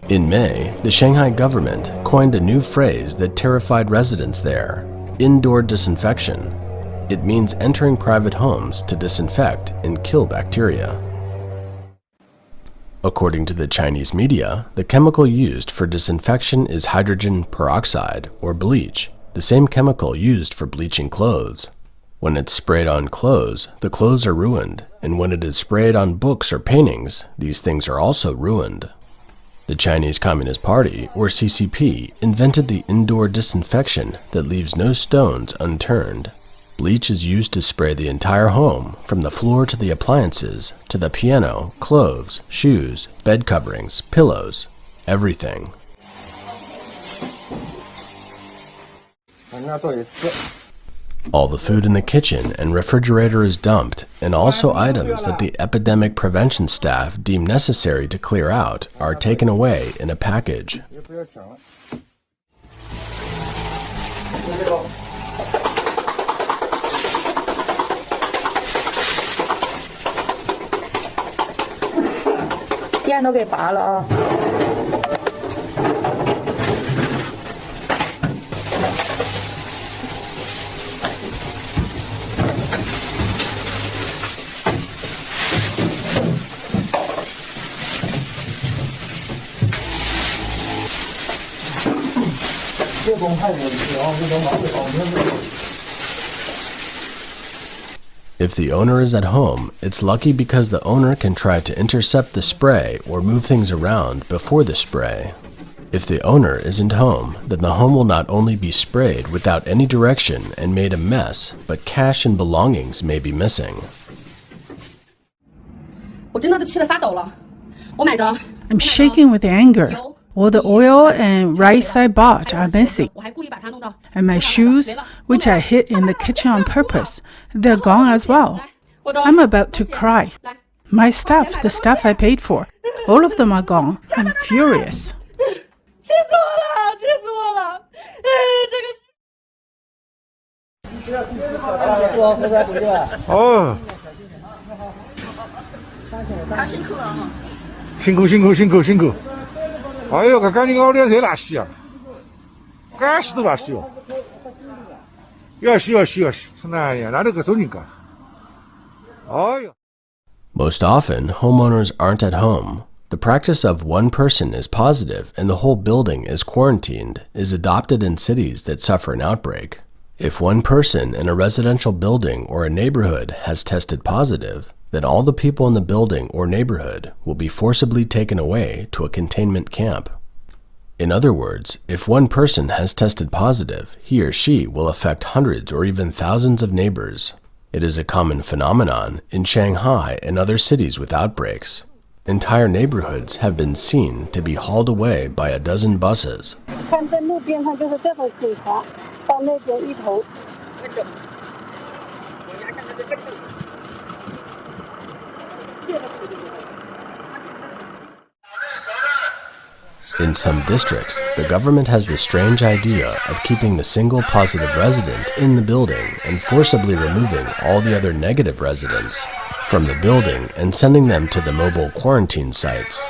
In May, the Shanghai government coined a new phrase that terrified residents there: indoor disinfection. It means entering private homes to disinfect and kill bacteria. According to the Chinese media, the chemical used for disinfection is hydrogen peroxide, or bleach, the same chemical used for bleaching clothes. When it's sprayed on clothes, the clothes are ruined, and when it is sprayed on books or paintings, these things are also ruined. The Chinese Communist Party, or CCP, invented the indoor disinfection that leaves no stones unturned. Bleach is used to spray the entire home, from the floor to the appliances, to the piano, clothes, shoes, bed coverings, pillows, everything. All the food in the kitchen and refrigerator is dumped, and also items that the epidemic prevention staff deem necessary to clear out are taken away in a package. If the owner is at home, it's lucky because the owner can try to intercept the spray or move things around before the spray. If the owner isn't home, then the home will not only be sprayed without any direction and made a mess, but cash and belongings may be missing. I'm shaking with anger. All the oil and rice I bought are missing. And my shoes, which I hid in the kitchen on purpose, they're gone as well. I'm about to cry. My stuff, the stuff I paid for, all of them are gone. I'm furious. Oh. 辛苦。哎呦，赶紧熬点热来洗啊！干洗都把洗哦。要洗。哎呀，那个手劲干。哎呦。 Most often, homeowners aren't at home. The practice of one person is positive and the whole building is quarantined is adopted in cities that suffer an outbreak. If one person in a residential building or a neighborhood has tested positive, then all the people in the building or neighborhood will be forcibly taken away to a containment camp. In other words, if one person has tested positive, he or she will affect hundreds or even thousands of neighbors. It is a common phenomenon in Shanghai and other cities with outbreaks. Entire neighborhoods have been seen to be hauled away by a dozen buses. In some districts, the government has the strange idea of keeping the single positive resident in the building and forcibly removing all the other negative residents from the building and sending them to the mobile quarantine sites.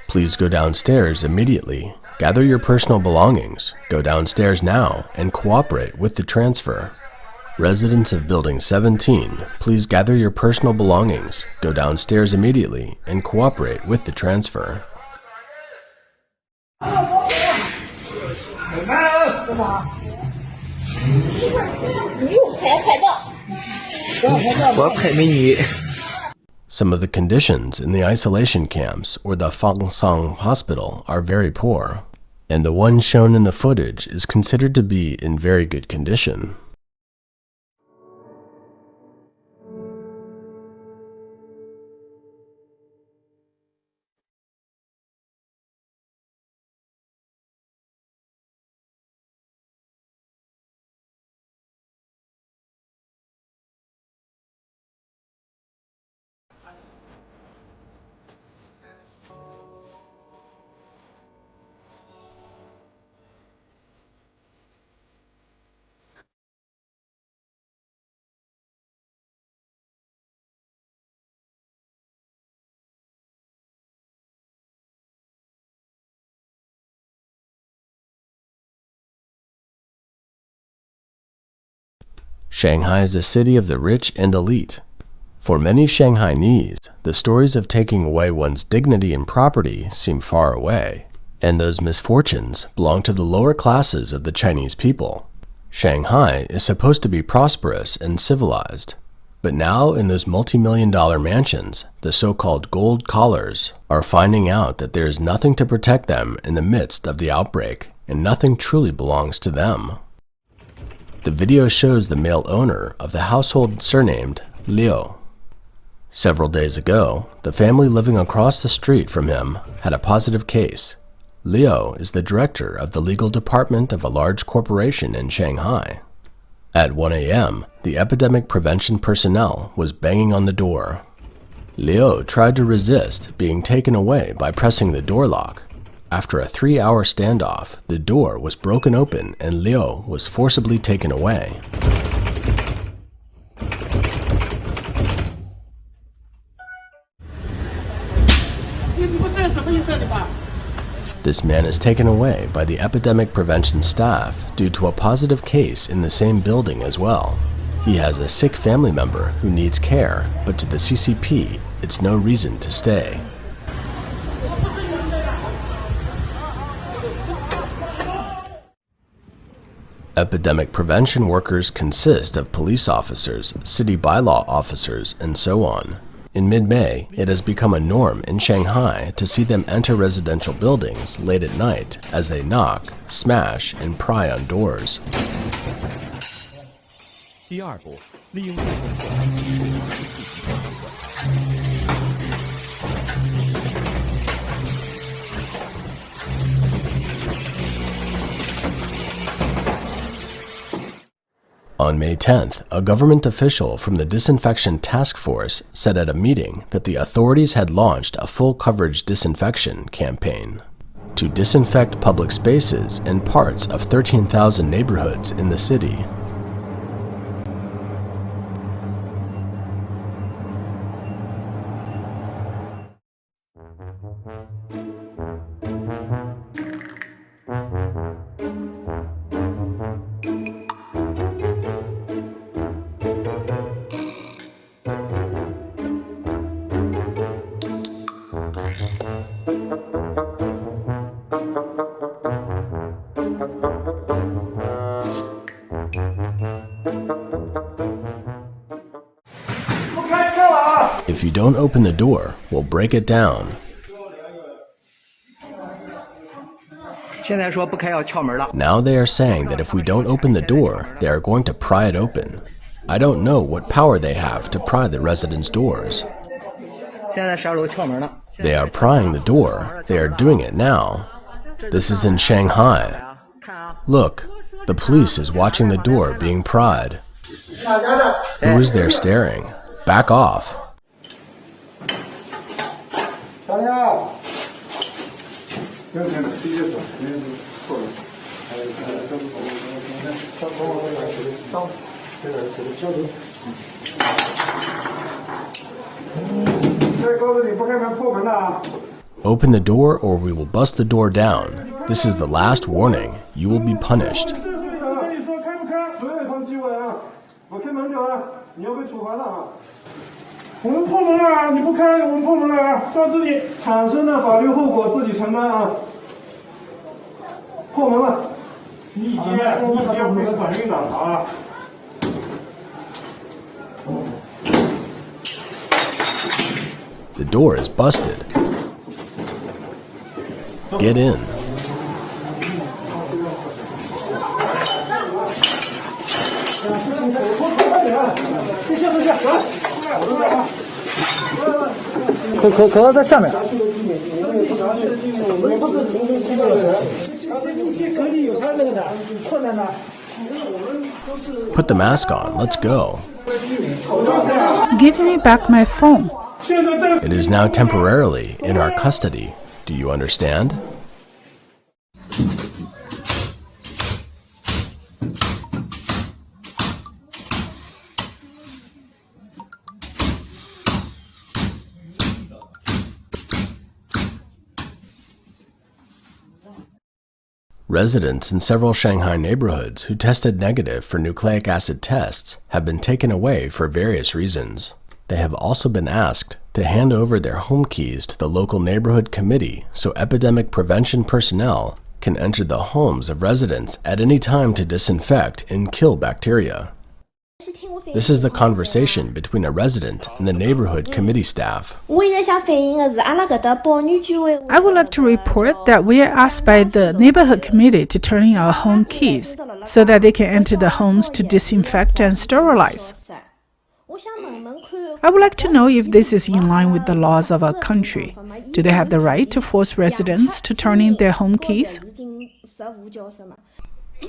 Please go downstairs immediately. Gather your personal belongings. Go downstairs now and cooperate with the transfer. Residents of Building 17, please gather your personal belongings, go downstairs immediately, and cooperate with the transfer. Some of the conditions in the isolation camps or the Fangsang hospital are very poor, and the one shown in the footage is considered to be in very good condition. Shanghai is a city of the rich and elite. For many Shanghainese, the stories of taking away one's dignity and property seem far away, and those misfortunes belong to the lower classes of the Chinese people. Shanghai is supposed to be prosperous and civilized, but now in those multi-million-dollar mansions, the so-called gold collars are finding out that there is nothing to protect them in the midst of the outbreak, and nothing truly belongs to them. The video shows the male owner of the household surnamed Liu. Several days ago, the family living across the street from him had a positive case. Liu is the director of the legal department of a large corporation in Shanghai. At 1 a.m., the epidemic prevention personnel was banging on the door. Liu tried to resist being taken away by pressing the door lock. After a 3-hour standoff, the door was broken open and Liu was forcibly taken away. This man is taken away by the epidemic prevention staff due to a positive case in the same building as well. He has a sick family member who needs care, but to the CCP, it's no reason to stay. Epidemic prevention workers consist of police officers, city bylaw officers, and so on. In mid-May, it has become a norm in Shanghai to see them enter residential buildings late at night as they knock, smash, and pry on doors. On May 10th, a government official from the Disinfection Task Force said at a meeting that the authorities had launched a full-coverage disinfection campaign to disinfect public spaces and parts of 13,000 neighborhoods in the city. If you don't open the door, we'll break it down. Now they are saying that if we don't open the door, they are going to pry it open. I don't know what power they have to pry the residents' doors. They are prying the door. They are doing it now. This is in Shanghai. Look, the police is watching the door being pried. Who is there staring? Back off. Open the door or we will bust the door down. This is the last warning. You will be punished. The door is busted. Get in. Put the mask on. Let's go. Give me back my phone. It is now temporarily in our custody. Do you understand? Residents in several Shanghai neighborhoods who tested negative for nucleic acid tests have been taken away for various reasons. They have also been asked to hand over their home keys to the local neighborhood committee so epidemic prevention personnel can enter the homes of residents at any time to disinfect and kill bacteria. This is the conversation between a resident and the neighborhood committee staff. I would like to report that we are asked by the neighborhood committee to turn in our home keys so that they can enter the homes to disinfect and sterilize. I would like to know if this is in line with the laws of our country. Do they have the right to force residents to turn in their home keys?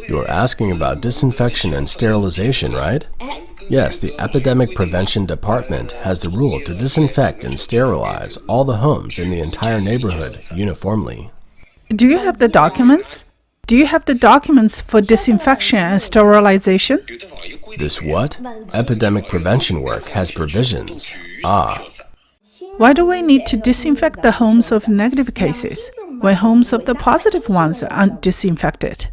You are asking about disinfection and sterilization, right? Yes, the Epidemic Prevention Department has the rule to disinfect and sterilize all the homes in the entire neighborhood uniformly. Do you have the documents? Do you have the documents for disinfection and sterilization? This what? Epidemic prevention work has provisions. Ah. Why do we need to disinfect the homes of negative cases when homes of the positive ones aren't disinfected?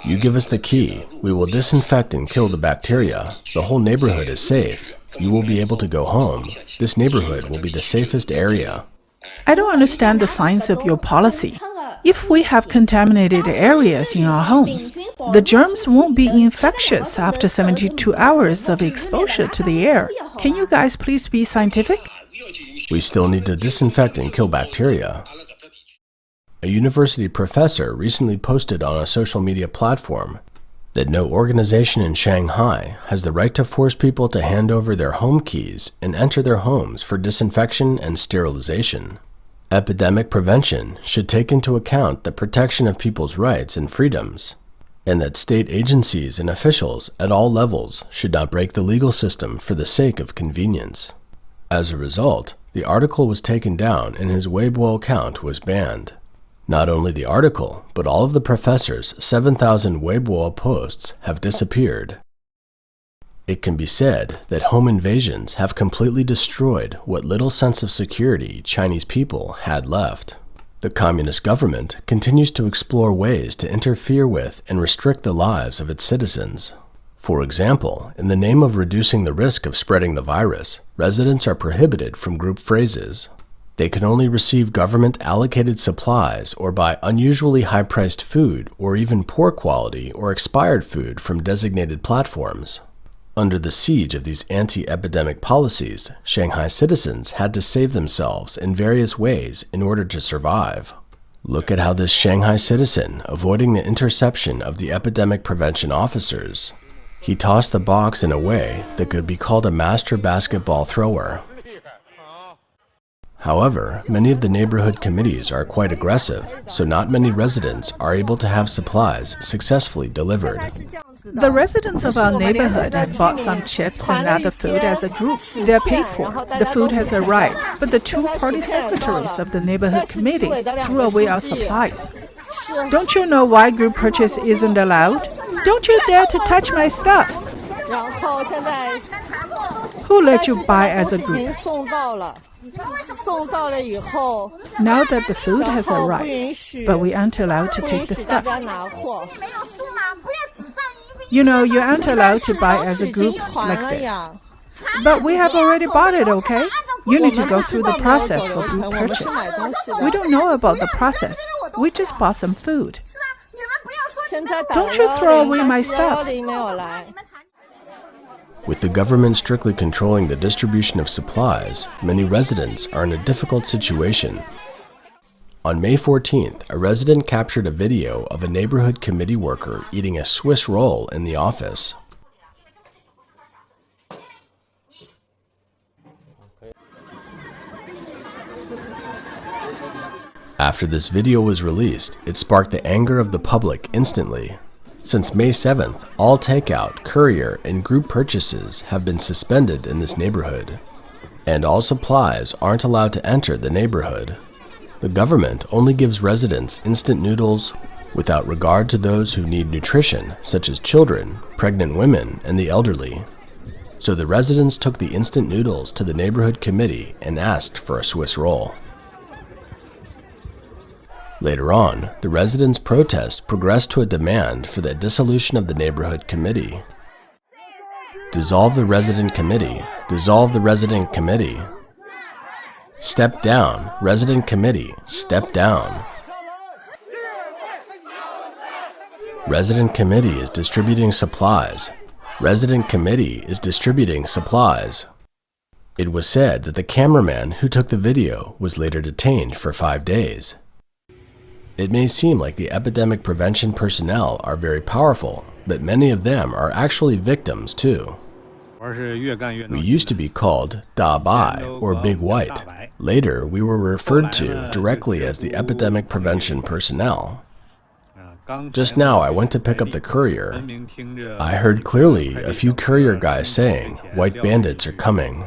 You give us the key. We will disinfect and kill the bacteria. The whole neighborhood is safe. You will be able to go home. This neighborhood will be the safest area. I don't understand the science of your policy. If we have contaminated areas in our homes, the germs won't be infectious after 72 hours of exposure to the air. Can you guys please be scientific? We still need to disinfect and kill bacteria. A university professor recently posted on a social media platform that no organization in Shanghai has the right to force people to hand over their home keys and enter their homes for disinfection and sterilization. Epidemic prevention should take into account the protection of people's rights and freedoms, and that state agencies and officials at all levels should not break the legal system for the sake of convenience. As a result, the article was taken down and his Weibo account was banned. Not only the article, but all of the professor's 7,000 Weibo posts have disappeared. It can be said that home invasions have completely destroyed what little sense of security Chinese people had left. The communist government continues to explore ways to interfere with and restrict the lives of its citizens. For example, in the name of reducing the risk of spreading the virus, residents are prohibited from group phrases. They can only receive government-allocated supplies or buy unusually high-priced food or even poor quality or expired food from designated platforms. Under the siege of these anti-epidemic policies, Shanghai citizens had to save themselves in various ways in order to survive. Look at how this Shanghai citizen, avoiding the interception of the epidemic prevention officers, he tossed the box in a way that could be called a master basketball thrower. However, many of the neighborhood committees are quite aggressive, so not many residents are able to have supplies successfully delivered. The residents of our neighborhood have bought some chips and other food as a group. They are paid for. The food has arrived, but the two party secretaries of the neighborhood committee threw away our supplies. Don't you know why group purchase isn't allowed? Don't you dare to touch my stuff! Who let you buy as a group? Now that the food has arrived, but we aren't allowed to take the stuff. You know, you aren't allowed to buy as a group like this. But we have already bought it, okay? You need to go through the process for group purchase. We don't know about the process. We just bought some food. Don't you throw away my stuff. With the government strictly controlling the distribution of supplies, many residents are in a difficult situation. On May 14th, a resident captured a video of a neighborhood committee worker eating a Swiss roll in the office. After this video was released, it sparked the anger of the public instantly. Since May 7th, all takeout, courier, and group purchases have been suspended in this neighborhood, and all supplies aren't allowed to enter the neighborhood. The government only gives residents instant noodles without regard to those who need nutrition, such as children, pregnant women, and the elderly. So the residents took the instant noodles to the neighborhood committee and asked for a Swiss roll. Later on, the residents' protest progressed to a demand for the dissolution of the neighborhood committee. Dissolve the resident committee. Dissolve the resident committee. Step down. Resident committee. Step down. Resident committee is distributing supplies. Resident committee is distributing supplies. It was said that the cameraman who took the video was later detained for 5 days. It may seem like the epidemic prevention personnel are very powerful, but many of them are actually victims too. We used to be called Da Bai or Big White. Later, we were referred to directly as the epidemic prevention personnel. Just now, I went to pick up the courier. I heard clearly a few courier guys saying, "White bandits are coming."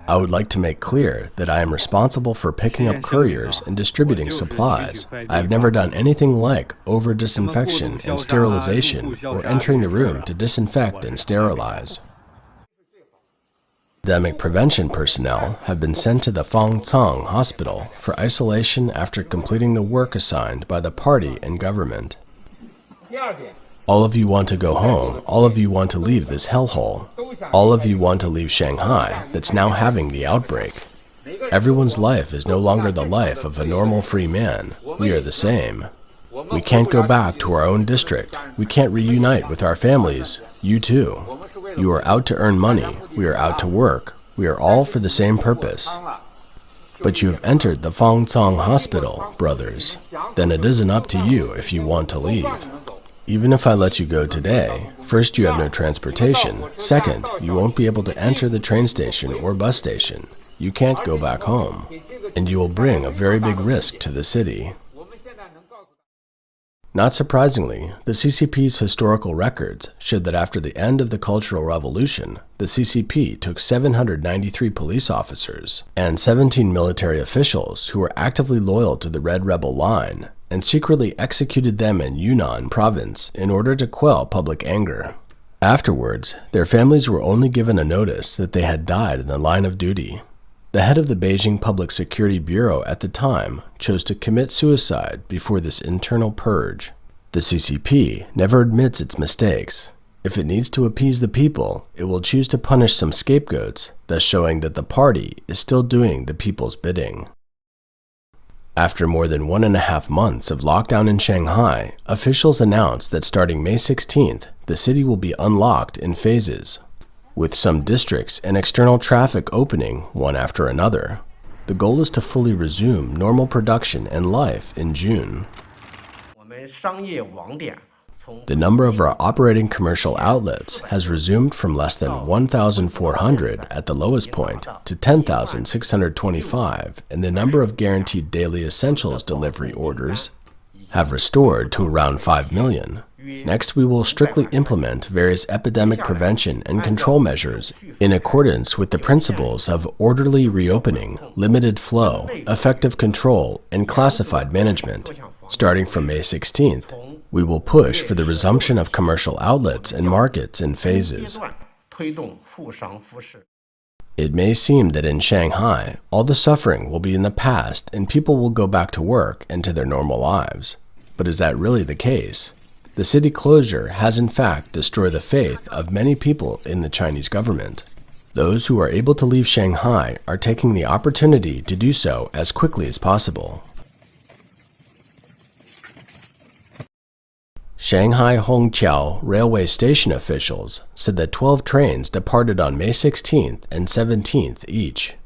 I would like to make clear that I am responsible for picking up couriers and distributing supplies. I have never done anything like over-disinfection and sterilization or entering the room to disinfect and sterilize. Epidemic prevention personnel have been sent to the Fangcang Hospital for isolation after completing the work assigned by the party and government. All of you want to go home. All of you want to leave this hellhole. All of you want to leave Shanghai that's now having the outbreak. Everyone's life is no longer the life of a normal free man. We are the same. We can't go back to our own district. We can't reunite with our families. You too. You are out to earn money. We are out to work. We are all for the same purpose. But you have entered the Fangcang Hospital, brothers. Then it isn't up to you if you want to leave. Even if I let you go today, first, you have no transportation. Second, you won't be able to enter the train station or bus station. You can't go back home. And you will bring a very big risk to the city. Not surprisingly, the CCP's historical records showed that after the end of the Cultural Revolution, the CCP took 793 police officers and 17 military officials who were actively loyal to the Red Rebel line and secretly executed them in Yunnan province in order to quell public anger. Afterwards, their families were only given a notice that they had died in the line of duty. The head of the Beijing Public Security Bureau at the time chose to commit suicide before this internal purge. The CCP never admits its mistakes. If it needs to appease the people, it will choose to punish some scapegoats, thus showing that the party is still doing the people's bidding. After more than 1.5 months of lockdown in Shanghai, officials announced that starting May 16th, the city will be unlocked in phases, with some districts and external traffic opening one after another. The goal is to fully resume normal production and life in June. The number of our operating commercial outlets has resumed from less than 1,400 at the lowest point to 10,625, and the number of guaranteed daily essentials delivery orders have restored to around 5 million. Next, we will strictly implement various epidemic prevention and control measures in accordance with the principles of orderly reopening, limited flow, effective control, and classified management. Starting from May 16th, we will push for the resumption of commercial outlets and markets in phases. It may seem that in Shanghai, all the suffering will be in the past and people will go back to work and to their normal lives. But is that really the case? The city closure has in fact destroyed the faith of many people in the Chinese government. Those who are able to leave Shanghai are taking the opportunity to do so as quickly as possible. Shanghai Hongqiao railway station officials said that 12 trains departed on May 16th and 17th each.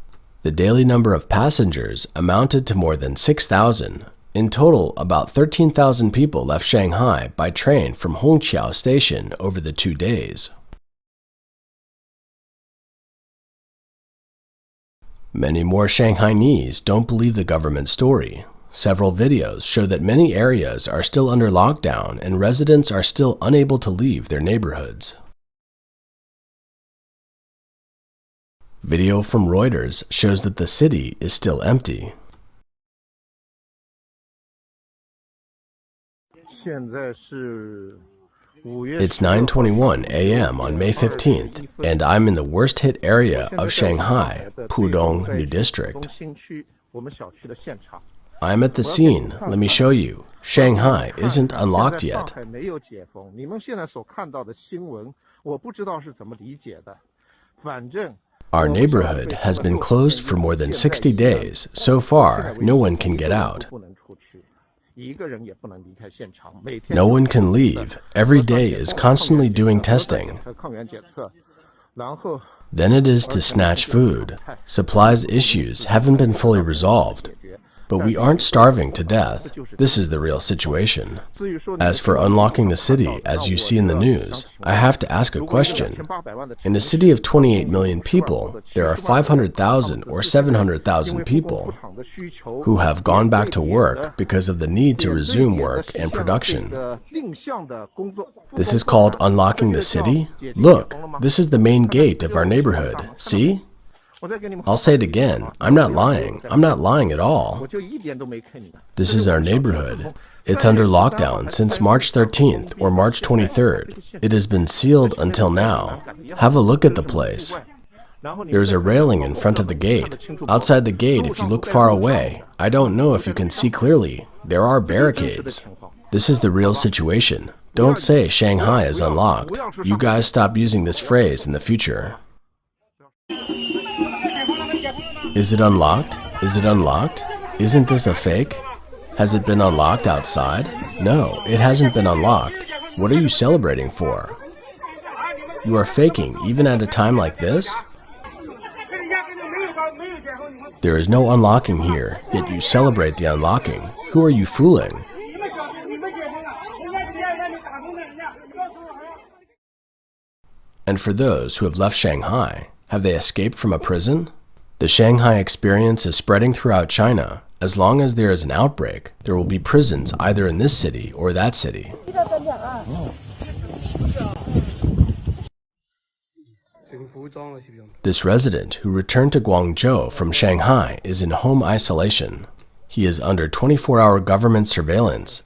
The daily number of passengers amounted to more than 6,000. In total, about 13,000 people left Shanghai by train from Hongqiao Station over the 2 days. Many more Shanghainese don't believe the government story. Several videos show that many areas are still under lockdown and residents are still unable to leave their neighborhoods. Video from Reuters shows that the city is still empty. It's 9:21 a.m. on May 15th, and I'm in the worst-hit area of Shanghai, Pudong New District. I'm at the scene. Let me show you. Shanghai isn't unlocked yet. Our neighborhood has been closed for more than 60 days. So far, no one can get out. No one can leave. Every day is constantly doing testing. Then it is to snatch food. Supplies issues haven't been fully resolved. But we aren't starving to death. This is the real situation. As for unlocking the city, as you see in the news, I have to ask a question. In a city of 28 million people, there are 500,000 or 700,000 people who have gone back to work because of the need to resume work and production. This is called unlocking the city? Look, this is the main gate of our neighborhood. See? I'll say it again. I'm not lying. I'm not lying at all. This is our neighborhood. It's under lockdown since March 13th or March 23rd. It has been sealed until now. Have a look at the place. There's a railing in front of the gate. Outside the gate, if you look far away, I don't know if you can see clearly. There are barricades. This is the real situation. Don't say Shanghai is unlocked. You guys stop using this phrase in the future. Is it unlocked? Is it unlocked? Isn't this a fake? Has it been unlocked outside? No, it hasn't been unlocked. What are you celebrating for? You are faking even at a time like this? There is no unlocking here, yet you celebrate the unlocking. Who are you fooling? And for those who have left Shanghai, have they escaped from a prison? The Shanghai experience is spreading throughout China. As long as there is an outbreak, there will be prisons either in this city or that city. This resident who returned to Guangzhou from Shanghai is in home isolation. He is under 24-hour government surveillance,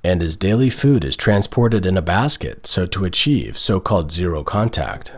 and his daily food is transported in a basket so to achieve so-called zero contact.